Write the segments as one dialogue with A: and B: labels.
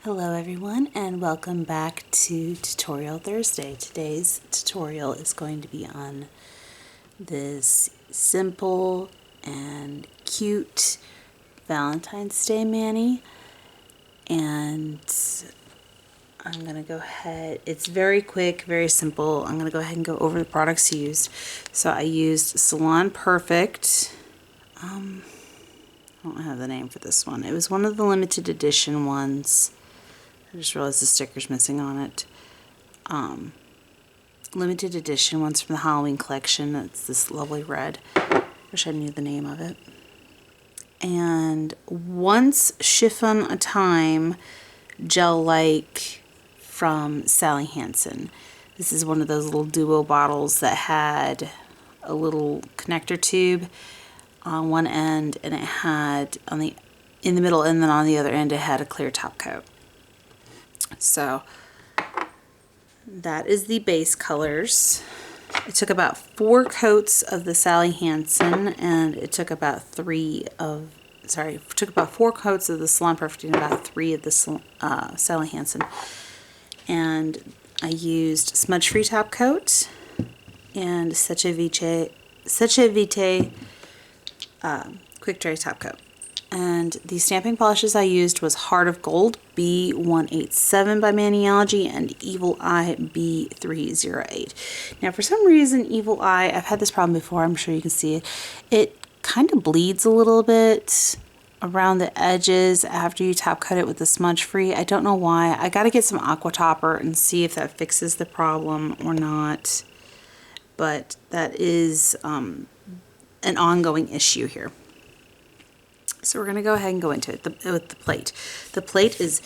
A: Hello everyone and welcome back to Tutorial Thursday. Today's tutorial is going to be on this simple and cute Valentine's Day mani, and I'm going to go ahead, it's very quick, very simple. I'm going to go ahead and go over the products used. So I used Salon Perfect. I don't have the name for this one. It was one of the limited edition ones. I just realized the sticker's missing on it. Limited edition ones from the Halloween collection. It's this lovely red. Wish I knew the name of it. And Once Chiffon a Time gel-like from Sally Hansen. This is one of those little duo bottles that had a little connector tube on one end, and it had in the middle, and then on the other end it had a clear top coat. So that is the base colors. It took about 4 coats of the Sally Hansen, and it took about 4 coats of the Salon Perfect and about 3 of the Sally Hansen. And I used Smudge Free Top Coat and Seche Vite Quick Dry Top Coat. And the stamping polishes I used was Heart of Gold B187 by Maniology and Evil Eye B308. Now for some reason Evil Eye, I've had this problem before, I'm sure you can see it, it kind of bleeds a little bit around the edges after you top coat it with the smudge free. I don't know why. I got to get some Aqua Topper and see if that fixes the problem or not, but that is an ongoing issue here. So we're going to go ahead and go into it with the plate. The plate is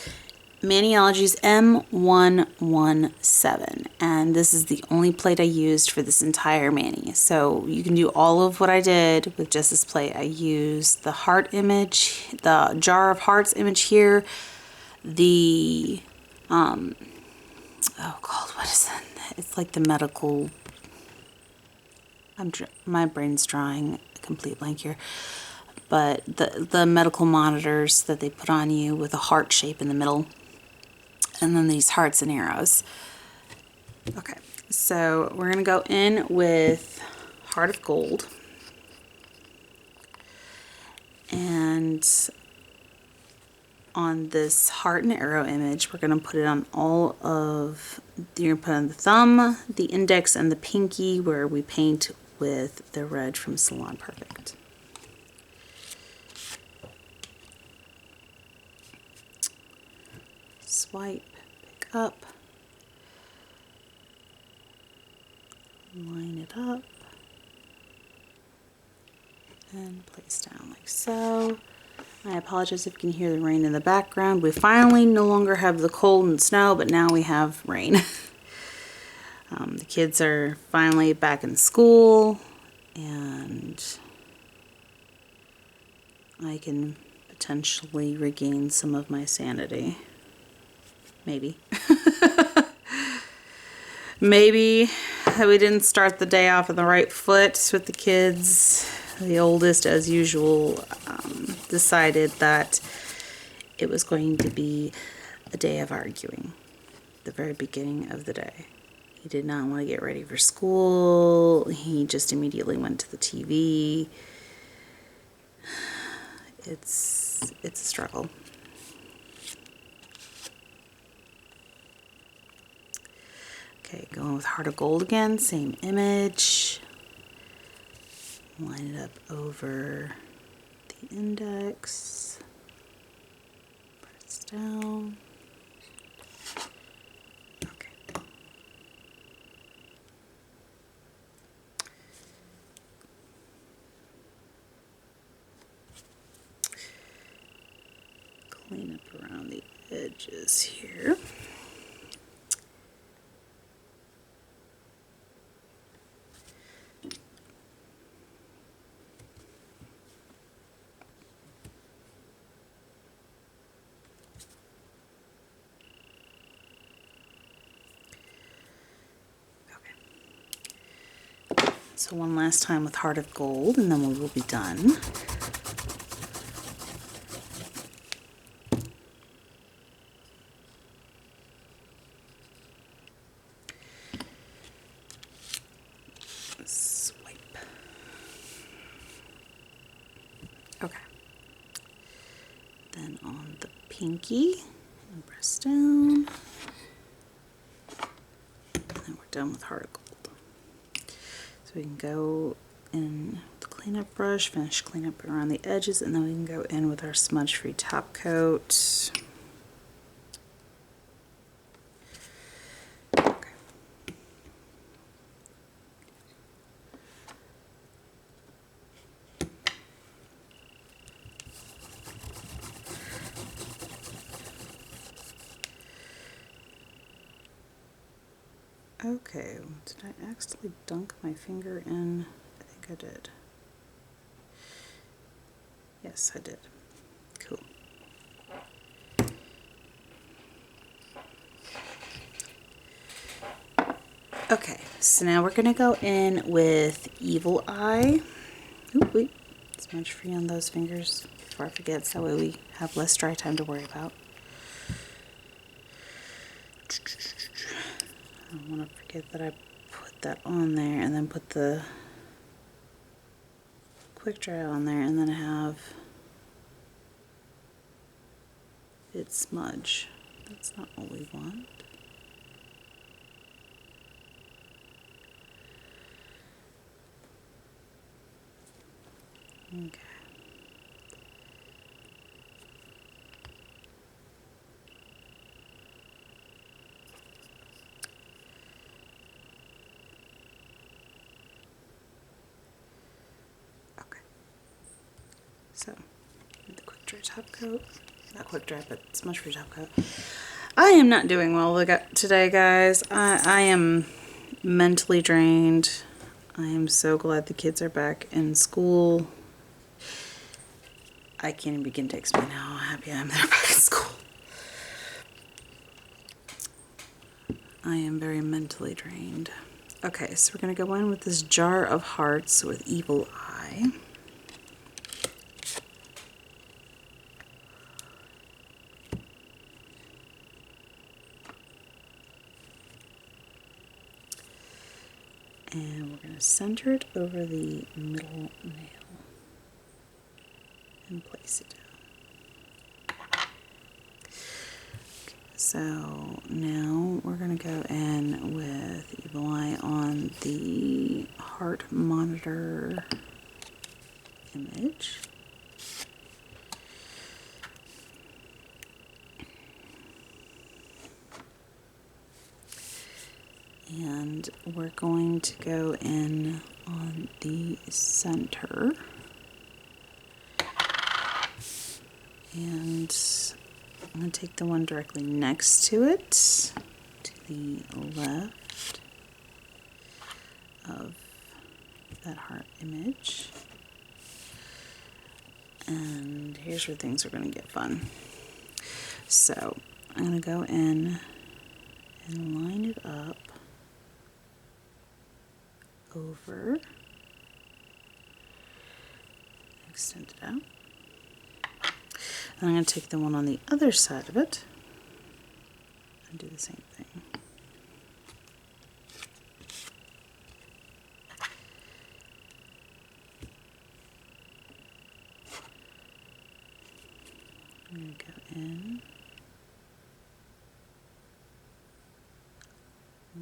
A: Maniology's M117, and this is the only plate I used for this entire mani. So you can do all of what I did with just this plate. I used the heart image, the jar of hearts image here, the, oh God, what is that? It's like the medical, my brain's drawing a complete blank here. But the medical monitors that they put on you with a heart shape in the middle, and then these hearts and arrows. Okay, so we're gonna go in with Heart of Gold, and on this heart and arrow image, we're gonna put it on all of, you're gonna put on the thumb, the index, and the pinky, where we paint with the red from Salon Perfect. Swipe, pick up, line it up, and place down like so. I apologize if you can hear the rain in the background. We finally no longer have the cold and snow, but now we have rain. The kids are finally back in school, and I can potentially regain some of my sanity. Maybe. Maybe we didn't start the day off on the right foot with the kids. The oldest, as usual, decided that it was going to be a day of arguing at the very beginning of the day. He did not want to get ready for school. He just immediately went to the TV. It's a struggle. Okay, going with Heart of Gold again, same image. Line it up over the index. Press down. Okay. Clean up around the edges here. So one last time with Heart of Gold, and then we will be done. on the pinky and press down. And then we're done with heart of gold. So we can go in with the cleanup brush, finish cleanup around the edges, and then we can go in with our smudge-free top coat. Okay, did I accidentally dunk my finger in? I think I did. Yes, I did. Cool. Okay, so now we're gonna go in with Evil Eye. Oop, wait, smudge free on those fingers before I forget, so that way we have less dry time to worry about. I don't want to forget that I put that on there and then put the quick dry on there and then have it smudge. That's not what we want. Okay. So, the quick dry top coat, not quick dry, but smudge free top coat. I am not doing well today, guys. I am mentally drained. I am so glad the kids are back in school. I can't even begin to explain how happy I am they're back in school. I am very mentally drained. Okay, so we're gonna go in with this jar of hearts with Evil Eye. And we're going to center it over the middle nail and place it down. Okay, so now we're going to go in with Evil Eye on the heart monitor image. And we're going to go in on the center. And I'm going to take the one directly next to it, to the left of that heart image. And here's where things are going to get fun. So I'm going to go in and line it up over, extend it out. And I'm going to take the one on the other side of it and do the same thing. I'm going to go in,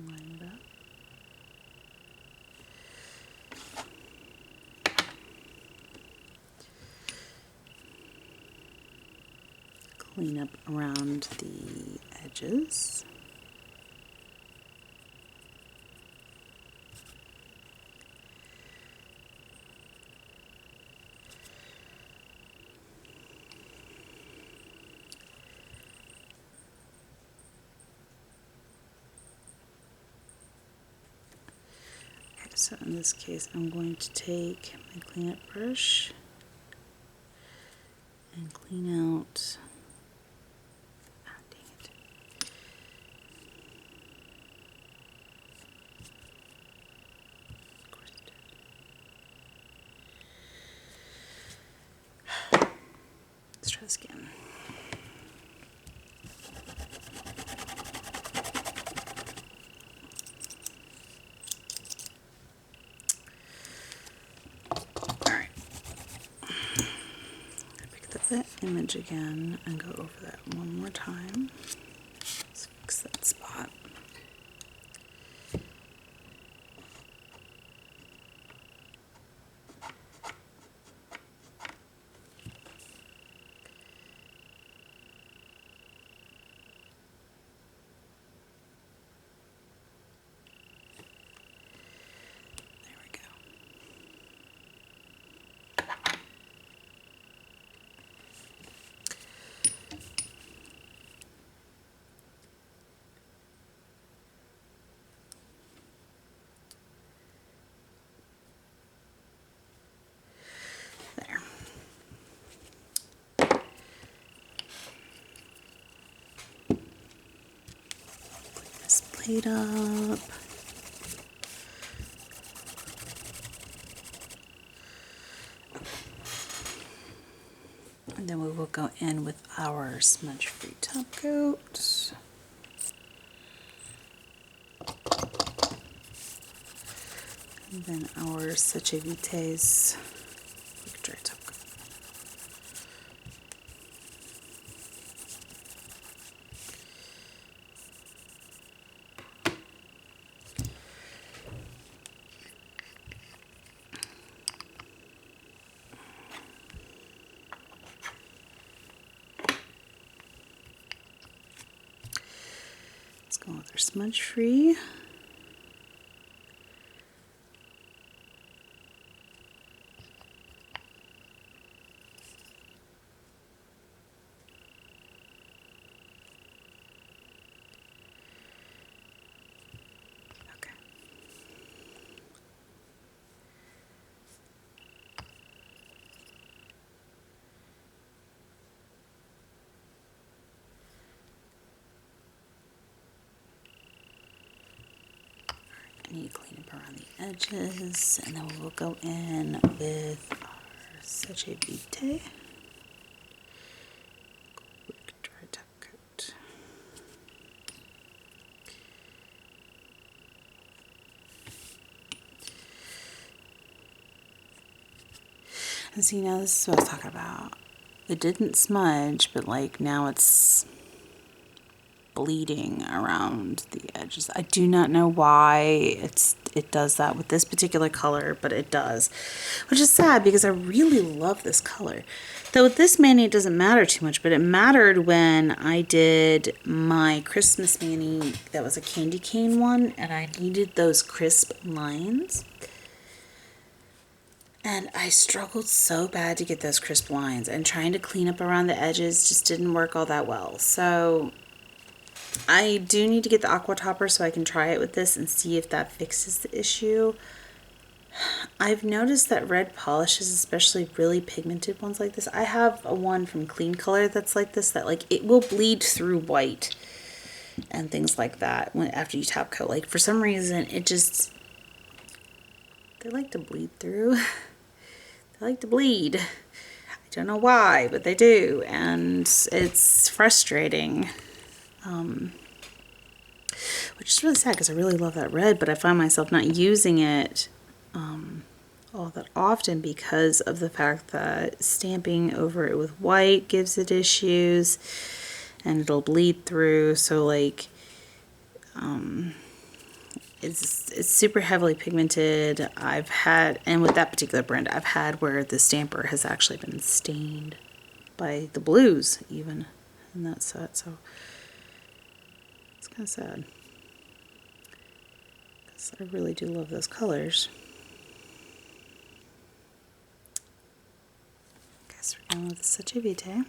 A: line it up. Clean up around the edges. Okay, so in this case, I'm going to take my cleanup brush and clean out. Let's try this again. Alright. Pick that image again and go over that one more time. Let's fix that spot. There we go. There. Clean this plate up. And then we will go in with our smudge-free top coat. And then our Seche Vite's quick dry top coat. Let's go with our smudge-free. I need to clean up around the edges, and then we will go in with our Seche Vite quick dry top coat. And see, now this is what I was talking about. It didn't smudge, but like now it's bleeding around the edges. I do not know why it does that with this particular color, but it does, which is sad because I really love this color. Though with this mani it doesn't matter too much, but it mattered when I did my Christmas mani that was a candy cane one, and I needed those crisp lines. And I struggled so bad to get those crisp lines, and trying to clean up around the edges just didn't work all that well. So I do need to get the aqua topper so I can try it with this and see if that fixes the issue. I've noticed that red polishes, especially really pigmented ones like this, I have a one from Clean Color that's like this, that like it will bleed through white and things like that when after you top coat. Like for some reason it just, they like to bleed through. They like to bleed. I don't know why, but they do, and it's frustrating. Which is really sad because I really love that red, but I find myself not using it all that often because of the fact that stamping over it with white gives it issues and it'll bleed through. So like it's super heavily pigmented. I've had, and with that particular brand, I've had where the stamper has actually been stained by the blues even in that set, so it's kind of sad because I really do love those colors. Guess we're going with the Seche Vite.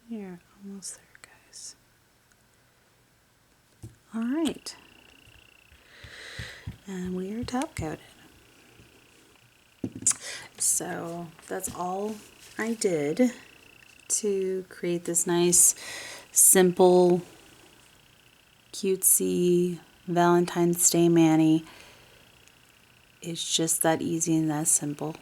A: Here, almost there, guys. All right. And we are top coated. So that's all I did to create this nice, simple, cutesy Valentine's Day mani. It's just that easy and that simple.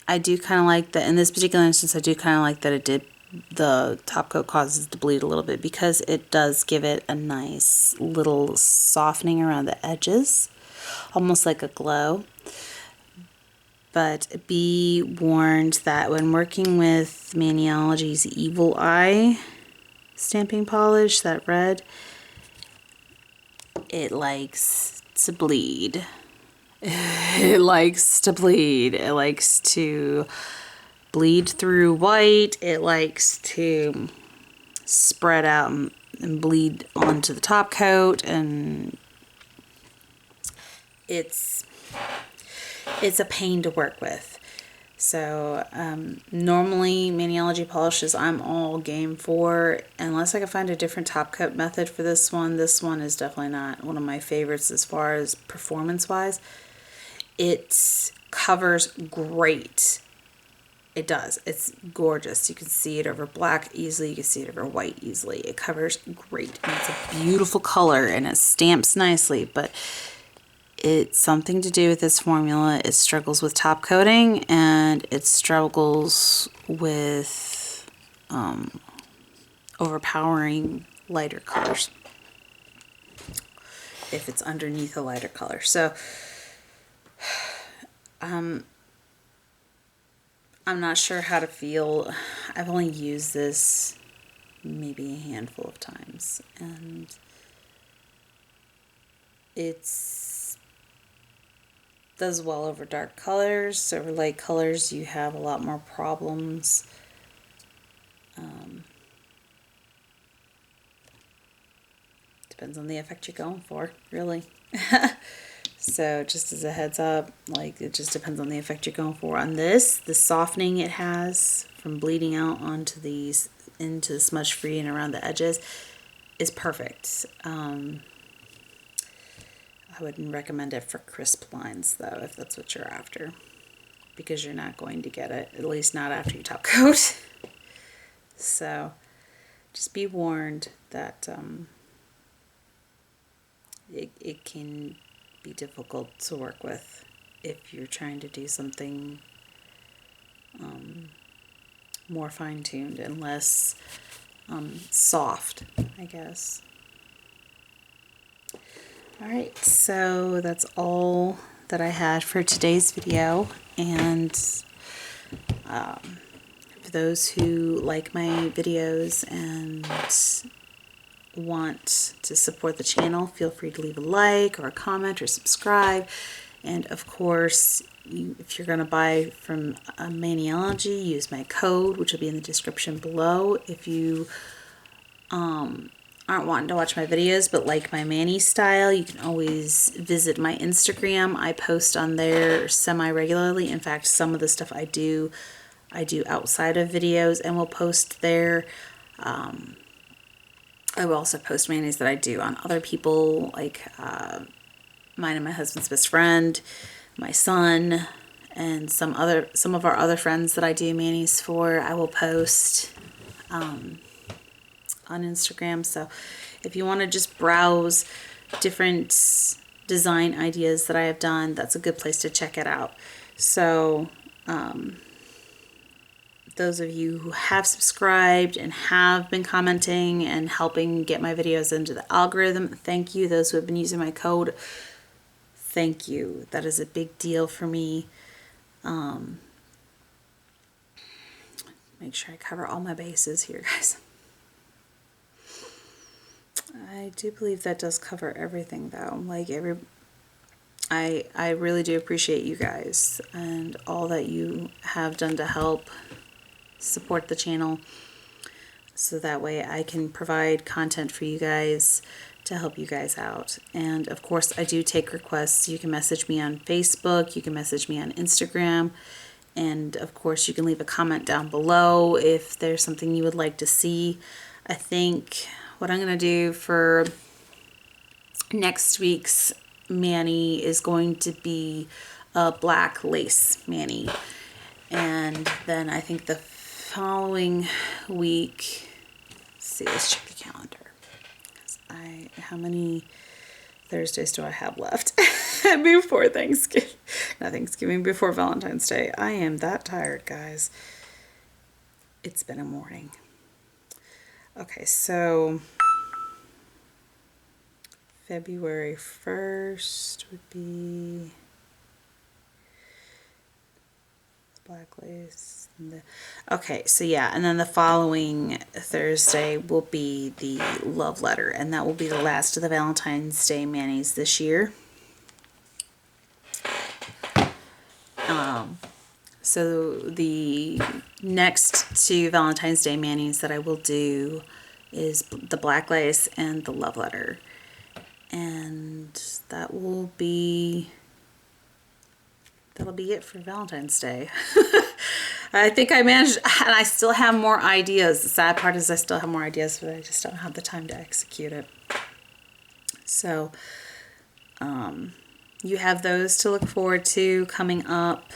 A: I do kind of like that in this particular instance. I do kind of like that it did, the top coat causes it to bleed a little bit, because it does give it a nice little softening around the edges, almost like a glow. But be warned that when working with Maniology's Evil Eye stamping polish, that red, it likes to bleed. It likes to bleed. It likes to bleed through white. It likes to spread out and bleed onto the top coat, and it's a pain to work with. So normally Maniology polishes I'm all game for, unless I can find a different top coat method for this one. This one is definitely not one of my favorites as far as performance wise. It covers great. It does. It's gorgeous. You can see it over black easily. You can see it over white easily. It covers great. And it's a beautiful color and it stamps nicely, but it's something to do with this formula. It struggles with top coating, and it struggles with overpowering lighter colors if it's underneath a lighter color. So I'm not sure how to feel. I've only used this maybe a handful of times, and it's does well over dark colors. Over light colors you have a lot more problems. Depends on the effect you're going for, really. So just as a heads up, like, it just depends on the effect you're going for. On this, the softening it has from bleeding out onto these, into the smudge free and around the edges, is perfect. I wouldn't recommend it for crisp lines though, if that's what you're after, because you're not going to get it, at least not after you top coat. So just be warned that it can be difficult to work with if you're trying to do something more fine-tuned and less soft, I guess. Alright, so that's all that I had for today's video, and for those who like my videos and want to support the channel, feel free to leave a like or a comment or subscribe. And of course, if you're going to buy from Maniology, use my code, which will be in the description below. If you aren't wanting to watch my videos but like my mani style, you can always visit my Instagram. I post on there semi-regularly. In fact, some of the stuff I do outside of videos and will post there. I will also post manis that I do on other people, like mine and my husband's best friend, my son, and some of our other friends that I do manis for. I will post on Instagram. So if you want to just browse different design ideas that I have done, that's a good place to check it out. So those of you who have subscribed and have been commenting and helping get my videos into the algorithm, thank you. Those who have been using my code, thank you. That is a big deal for me. Make sure I cover all my bases here, guys. I do believe that does cover everything though. Like I really do appreciate you guys and all that you have done to help support the channel, so that way I can provide content for you guys to help you guys out. And of course, I do take requests. You can message me on Facebook, you can message me on Instagram, And of course, you can leave a comment down below if there's something you would like to see. I think what I'm going to do for next week's mani is going to be a black lace mani. And then I think the following week, let's see, let's check the calendar. How many Thursdays do I have left before Thanksgiving? Not Thanksgiving, before Valentine's Day. I am that tired, guys. It's been a morning. Okay, so February 1st would be black lace. Okay, so yeah, and then the following Thursday will be the love letter, and that will be the last of the Valentine's Day manis this year. So the next two Valentine's Day manis that I will do is the black lace and the love letter, and that'll be it for Valentine's Day. I think I managed, and I still have more ideas. The sad part is I still have more ideas, but I just don't have the time to execute it. So you have those to look forward to coming up.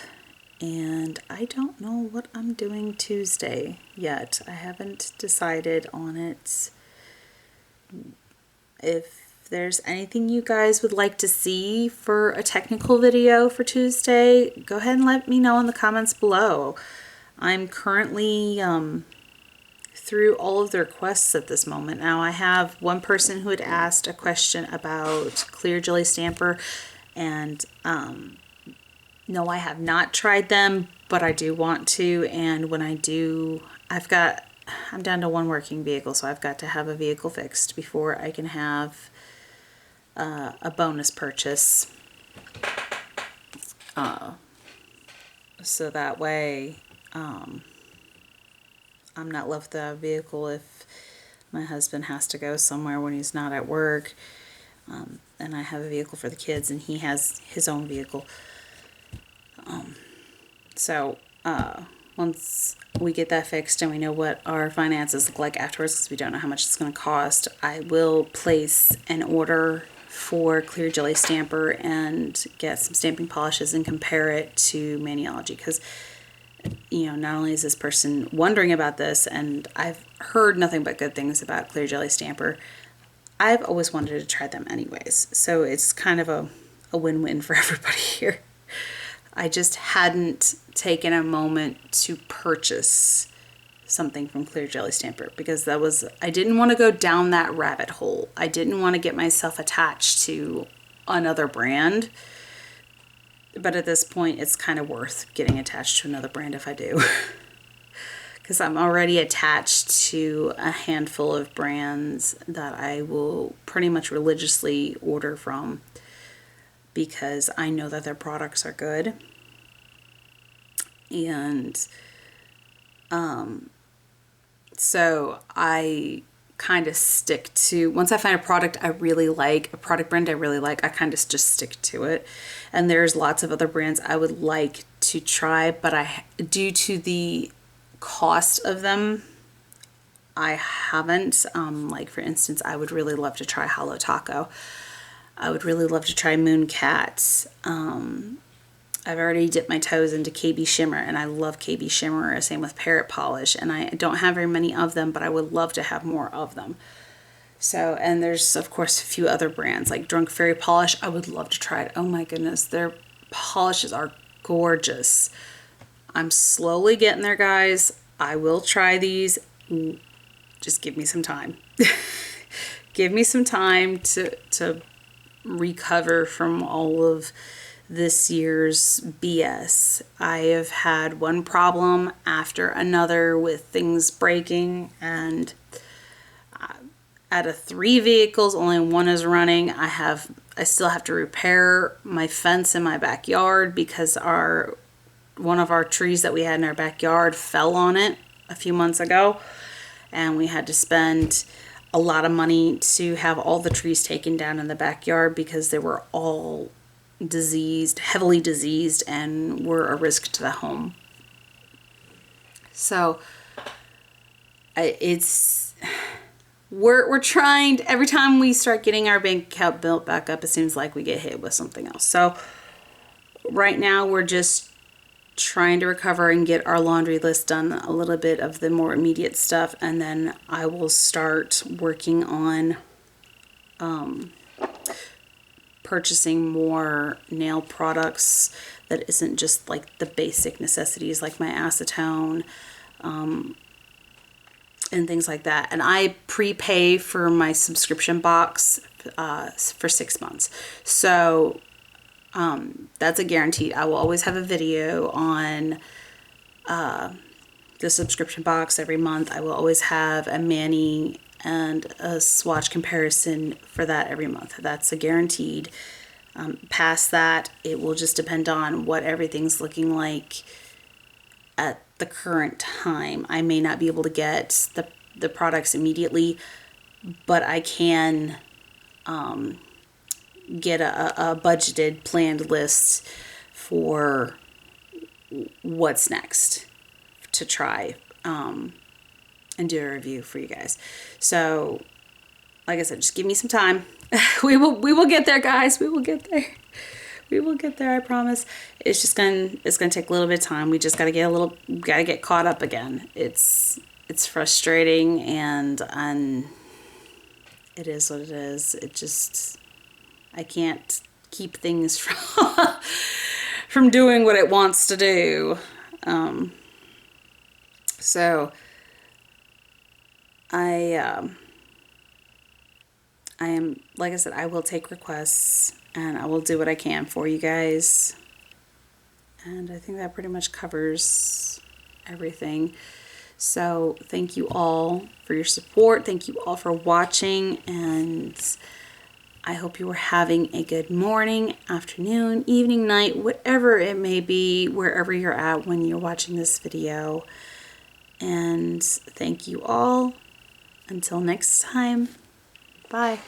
A: And I don't know what I'm doing Tuesday yet. I haven't decided on it. If there's anything you guys would like to see for a technical video for Tuesday, go ahead and let me know in the comments below. I'm currently through all of the requests at this moment. Now, I have one person who had asked a question about clear jelly stamper, and no, I have not tried them, but I do want to. And when I do, I'm down to one working vehicle, so I've got to have a vehicle fixed before I can have a bonus purchase. So that way, I'm not left without a vehicle if my husband has to go somewhere when he's not at work. And I have a vehicle for the kids, and he has his own vehicle. So once we get that fixed and we know what our finances look like afterwards, because we don't know how much it's going to cost, I will place an order for clear jelly stamper and get some stamping polishes and compare it to Maniology, because not only is this person wondering about this, and I've heard nothing but good things about clear jelly stamper, I've always wanted to try them anyways, so it's kind of a win-win for everybody here. I just hadn't taken a moment to purchase something from Clear Jelly Stamper, because I didn't want to go down that rabbit hole. I didn't want to get myself attached to another brand. But at this point, it's kind of worth getting attached to another brand if I do. Because I'm already attached to a handful of brands that I will pretty much religiously order from, because I know that their products are good. And so I kind of stick to, once I find a product I really like, a product brand I really like, I kind of just stick to it. And there's lots of other brands I would like to try, but due to the cost of them, I haven't. Like for instance, I would really love to try Holo Taco. I would really love to try Mooncat. I've already dipped my toes into KB Shimmer, and I love KB Shimmer. Same with Parrot Polish, and I don't have very many of them, but I would love to have more of them. So, and there's of course a few other brands like Drunk Fairy Polish. I would love to try it. Oh my goodness, their polishes are gorgeous. I'm slowly getting there, guys. I will try these. Just give me some time. Give me some time to recover from all of this year's BS. I have had one problem after another with things breaking, and out of 3 vehicles, only one is running. I still have to repair my fence in my backyard because one of our trees that we had in our backyard fell on it a few months ago, and we had to spend a lot of money to have all the trees taken down in the backyard because they were all diseased, heavily diseased, and were a risk to the home. So we're trying, every time we start getting our bank account built back up, it seems like we get hit with something else. So right now we're just trying to recover and get our laundry list done, a little bit of the more immediate stuff, and then I will start working on purchasing more nail products that isn't just like the basic necessities like my acetone and things like that. And I prepay for my subscription box for 6 months. So that's a guaranteed. I will always have a video on the subscription box every month. I will always have a mani and a swatch comparison for that every month. That's a guaranteed. Past that, it will just depend on what everything's looking like at the current time. I may not be able to get the products immediately, but I can get a budgeted, planned list for what's next to try and do a review for you guys. So like I said, just give me some time. we will get there, guys. We will get there. We will get there, I promise. It's gonna take a little bit of time. We just gotta get caught up again. It's frustrating, and it is what it is. I can't keep things from doing what it wants to do. So I am, like I said, I will take requests and I will do what I can for you guys. And I think that pretty much covers everything. So thank you all for your support. Thank you all for watching, and I hope you are having a good morning, afternoon, evening, night, whatever it may be, wherever you're at when you're watching this video. And thank you all. Until next time, bye.